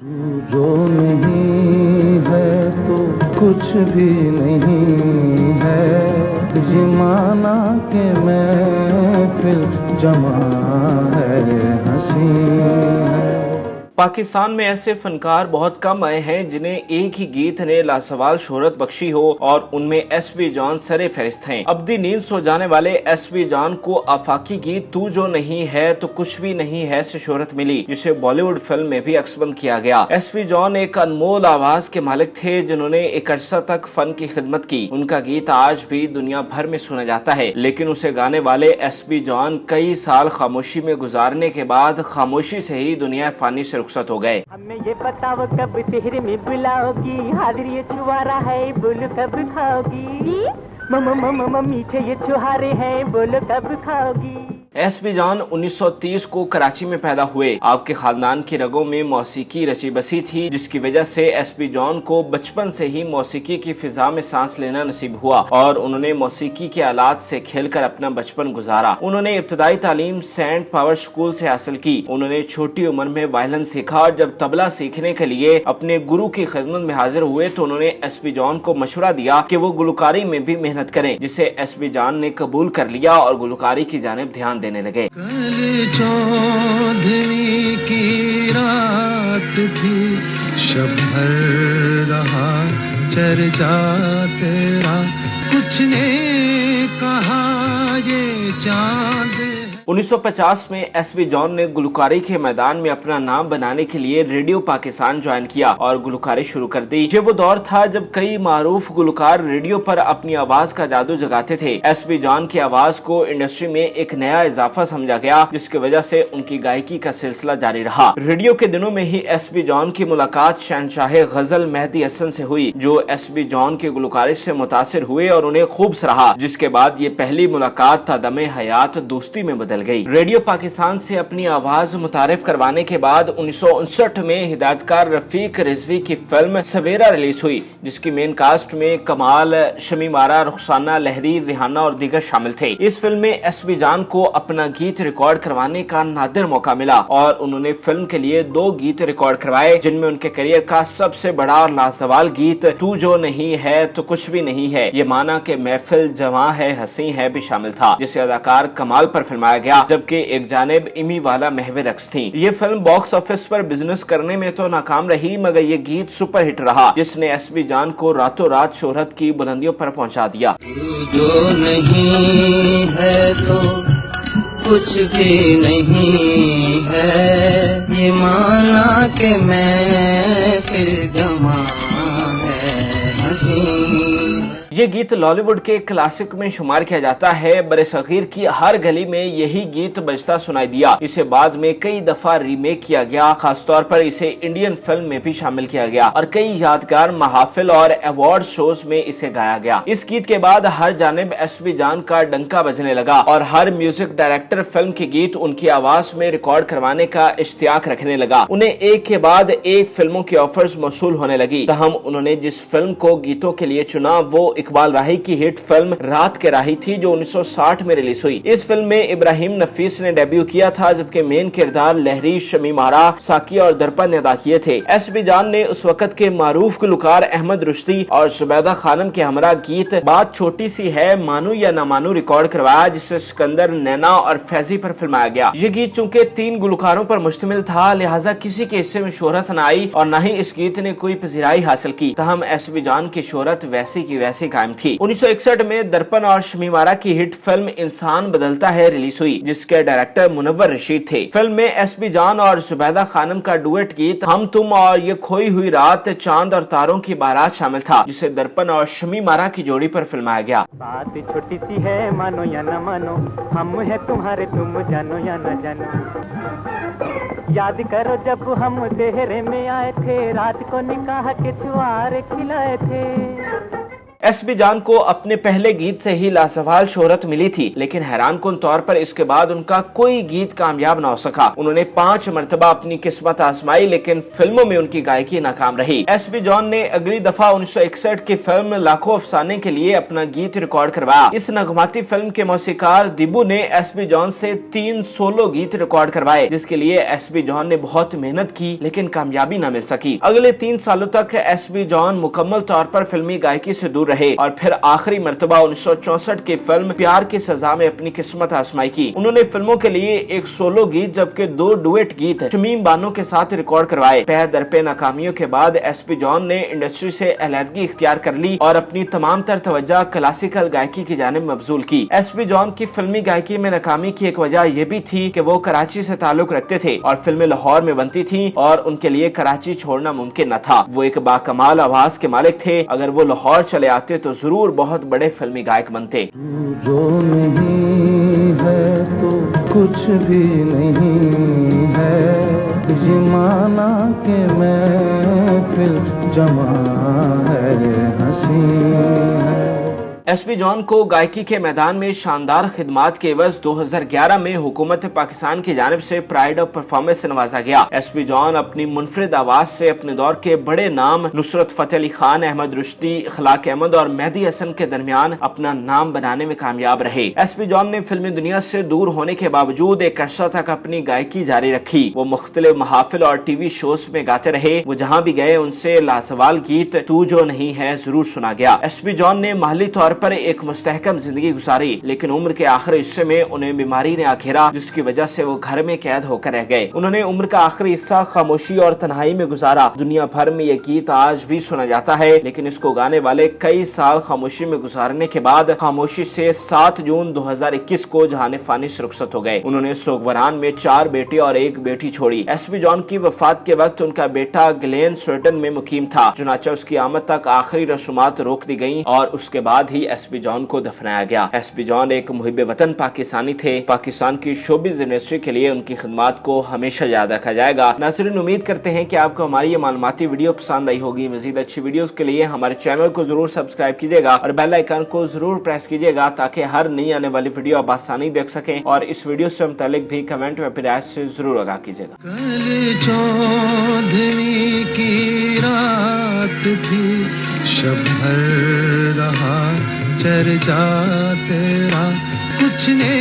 तू जो नहीं है तो कुछ भी नहीं है, ये माना कि मैं फिर जमा है, हंसी है। पाकिस्तान में ऐसे फनकार बहुत कम आए हैं जिन्हें एक ही गीत ने लासवाल शोहरत बख्शी हो, और उनमें एसपी जॉन सरे फहरिस्त हैं। अब्दी नींद सो जाने वाले एसपी जॉन को आफाकी गीत तू जो नहीं है तो कुछ भी नहीं है से शोहरत मिली, जिसे बॉलीवुड फिल्म में भी अक्सबंद किया गया। एसपी जॉन एक अनमोल आवाज के मालिक थे जिन्होंने एक अरसा तक फन की खिदमत की। उनका गीत आज भी दुनिया भर में सुना जाता है, लेकिन उसे गाने वाले एसपी जॉन कई साल खामोशी में गुजारने के बाद खामोशी से ही दुनिया फानी से रुखसत हो गए। हमें ये बताओ कब तेहरे में बुलाओगी, हाजिर ये छुआरा है बोलो कब खाओगी, मीठे ये छुहारे हैं बोलो कब खाओगी। एसपी जॉन 1930 को कराची में पैदा हुए। आपके खानदान की रगों में मौसीकी रची बसी थी, जिसकी वजह से एसपी जॉन को बचपन से ही मौसीकी की फिजा में सांस लेना नसीब हुआ और उन्होंने मौसीकी के आलात से खेलकर अपना बचपन गुजारा। उन्होंने इब्तदाई तालीम सेंट पावर स्कूल से हासिल की। उन्होंने छोटी उम्र में वायलिन सीखा और जब तबला सीखने के लिए अपने गुरु की खिदमत में हाजिर हुए तो उन्होंने एसपी जॉन को मशवरा दिया कि वो गुलकारी में भी मेहनत करें, जिसे एसपी जॉन ने कबूल कर लिया और गुलकारी की जानिब ध्यान देने लगे। कल चौदहवीं की रात थी, शब भर रहा चर्चा तेरा, कुछ ने कहा ये चांद। 1950 में एसपी जॉन ने गुलकारी के मैदान में अपना नाम बनाने के लिए रेडियो पाकिस्तान ज्वाइन किया और गुलकारी शुरू कर दी। ये वो दौर था जब कई मारूफ गुलकार रेडियो पर अपनी आवाज का जादू जगाते थे। एसपी जॉन की आवाज को इंडस्ट्री में एक नया इजाफा समझा गया, जिसकी वजह से उनकी गायकी का सिलसिला जारी रहा। रेडियो के दिनों में ही एसपी जॉन की मुलाकात शहनशाह गजल मेहदी हसन से हुई, जो एसपी जॉन की गुलकारी से मुतासिर हुए और उन्हें खूब सराहा, जिसके बाद ये पहली मुलाकात तादमे हयात दोस्ती में बदल गई। रेडियो पाकिस्तान से अपनी आवाज मुतारिफ करवाने के बाद 1959 में हिदायतकार रफीक रिजवी की फिल्म सवेरा रिलीज हुई, जिसकी मेन कास्ट में कमाल, शमीम आरा, रुखसाना लहरी, रिहाना और दीगर शामिल थे। इस फिल्म में एसपी जॉन को अपना गीत रिकॉर्ड करवाने का नादिर मौका मिला और उन्होंने फिल्म के लिए 2 गीत रिकॉर्ड करवाए, जिनमें उनके करियर का सबसे बड़ा और लाजवाल गीत तू जो नहीं है तो कुछ भी नहीं है, ये माना कि महफिल जवां है हंसी है भी शामिल था, जिसे अदाकार कमाल पर फिल्माया गया, जबकि एक जानिब इमी वाला महवे रक्स थी। ये फिल्म बॉक्स ऑफिस पर बिजनेस करने में तो नाकाम रही, मगर ये गीत सुपर हिट रहा, जिसने एसपी जॉन को रातों रात शोहरत की बुलंदियों पर पहुंचा दिया। जो नहीं है तो कुछ भी नहीं है, ये माना कि मैं फिर जमा है, हंसी। ये गीत लॉलीवुड के क्लासिक में शुमार किया जाता है। बरसगीर की हर गली में यही गीत बजता सुनाई दिया। इसे बाद में कई दफा रीमेक किया गया, खासतौर पर इसे इंडियन फिल्म में भी शामिल किया गया और कई यादगार महाफिल और अवार्ड शोज में इसे गाया गया। इस गीत के बाद हर जानिब एसपी जॉन का डंका बजने लगा और हर म्यूजिक डायरेक्टर फिल्म के गीत उनकी आवाज में रिकॉर्ड करवाने का इश्तियाक रखने लगा। उन्हें एक के बाद एक फिल्मों की ऑफर्स मौसूल होने लगी। तहम उन्होंने जिस फिल्म को गीतों के लिए चुना वो इकबाल राही की हिट फिल्म रात के राही थी, जो 1960 में रिलीज हुई। इस फिल्म में इब्राहिम नफीस ने डेब्यू किया था, जबकि मेन किरदार लहरी, शमीम आरा, साकिया और दरपन ने अदा किए थे। एसपी जॉन ने उस वक्त के मारूफ गुलकार अहमद रुश्दी और जुबैदा खानम के हमरा गीत बात छोटी सी है मानू या ना मानू रिकॉर्ड करवाया, जिससे सिकंदर, नैना और फैजी पर फिल्माया गया। ये गीत चूंकि 3 गुलकारों पर मुश्तमिल था, लिहाजा किसी के हिस्से में शोहरत न आई और न ही इस गीत ने कोई पजीराई हासिल की। तहम एसपी जॉन की शोहरत वैसी की वैसी कायम थी। 1961 में दरपन और शमीम आरा की हिट फिल्म इंसान बदलता है रिलीज हुई, जिसके डायरेक्टर मुनव्वर रशीद थे। फिल्म में एसपी जॉन और जुबैदा खानम का डुएट गीत हम तुम और ये खोई हुई रात, चांद और तारों की बारात शामिल था, जिसे दरपन और शमीम आरा की जोड़ी पर फिल्माया गया। बात छोटी सी है मानो या न मानो, हम है तुम्हारे तुम जानो या न जानो, याद करो जब हम तेहरे में आए थे, रात को निकाह के छुआरे खिलाए थे। एसपी जान को अपने पहले गीत से ही लाजवाब शोहरत मिली थी, लेकिन हैरानकुन तौर पर इसके बाद उनका कोई गीत कामयाब न हो सका। उन्होंने 5 मरतबा अपनी किस्मत आजमाई, लेकिन फिल्मों में उनकी गायकी नाकाम रही। एसपी जॉन ने अगली दफा 1961 की फिल्म लाखों अफसाने के लिए अपना गीत रिकॉर्ड करवाया। इस नगमाती फिल्म के मौसीकार दिबू ने एसपी जॉन से 3 सोलो गीत रिकॉर्ड करवाए, जिसके लिए एसपी जॉन ने बहुत मेहनत की, लेकिन कामयाबी न मिल सकी। अगले 3 सालों तक एसपी जॉन मुकम्मल तौर पर फिल्मी गायकी से दूर रहे और फिर आखिरी मरतबा 1964 की फिल्म प्यार की सजा में अपनी किस्मत आजमाई की। उन्होंने फिल्मों के लिए एक सोलो गीत जबकि 2 डुएट गीत शमीम बानो के साथ रिकॉर्ड करवाए। पह दर पे नाकामियों के बाद एसपी जॉन ने इंडस्ट्री से अलहदगी इख्तियार कर ली और अपनी तमाम तर तवज्जो क्लासिकल गायकी की जानिब मबजूल की। एसपी जॉन की फिल्मी गायकी में नाकामी की एक वजह यह भी थी कि वो कराची से ताल्लुक रखते थे और फिल्में लाहौर में बनती थी और उनके लिए कराची छोड़ना मुमकिन न था। वो एक बाकमाल आवाज के मालिक थे। अगर वो लाहौर चले आते तो जरूर बहुत बड़े फिल्मी गायक बनते। जो नहीं है तो कुछ भी नहीं है, ये माना के महफिल जमा है, हंसी है। एसपी जॉन को गायकी के मैदान में शानदार खिदमात के एवज 2011 में हुकूमत पाकिस्तान की जानिब से प्राइड ऑफ परफॉर्मेंस से नवाजा गया। एसपी जॉन अपनी मुनफरिद आवाज से अपने दौर के बड़े नाम नुसरत फतेह अली खान, अहमद रुश्दी, इखलाक अहमद और मेहदी हसन के दरमियान अपना नाम बनाने में कामयाब रहे। एसपी जॉन ने फिल्मी दुनिया से दूर होने के बावजूद एक अर्सा तक अपनी गायकी जारी रखी। वो मुख्तलिफ महाफिल और टीवी शोज में गाते रहे। वो जहाँ भी गए उनसे लाजवाल गीत तू जो नहीं है जरूर सुना गया। एसपी जॉन ने माली तौर पर एक मुस्तहकम जिंदगी गुजारी, लेकिन उम्र के आखिरी हिस्से में उन्हें बीमारी ने घेरा, जिसकी वजह से वो घर में कैद होकर रह गए। उन्होंने उम्र का आखिरी हिस्सा खामोशी और तन्हाई में गुजारा। दुनिया भर में ये गीत आज भी सुना जाता है, लेकिन इसको गाने वाले कई साल खामोशी में गुजारने के बाद खामोशी से 7 जून 2021 को जहाने फानी से रुखसत हो गए। उन्होंने सोगवरान में 4 बेटे और 1 बेटी छोड़ी। एसपी जॉन की वफात के वक्त उनका बेटा ग्लेन स्वीडन में मुकीम था, चुनांचे उसकी आमद तक आखिरी रसूमात रोक दी गयी और उसके बाद ही एसपी जॉन को दफनाया गया। एसपी जॉन एक मुहिब वतन पाकिस्तानी थे। पाकिस्तान की शोबिज़ इंडस्ट्री के लिए उनकी खिदमत को हमेशा याद रखा जाएगा। नाज़रीन, उम्मीद करते हैं कि आपको हमारी ये मालूमाती वीडियो पसंद आई होगी। मजीद अच्छी वीडियोस के लिए हमारे चैनल को जरूर सब्सक्राइब कीजिएगा और बेल आइकन को जरूर प्रेस कीजिएगा ताकि हर नई आने वाली वीडियो आप आसानी देख सकें और इस वीडियो से मुतालिक भी कमेंट में अपनी राय से जरूर आगाह कीजिएगा। कल चौधरी की रात थी, शब भर रहा चर्चा तेरा, कुछ ने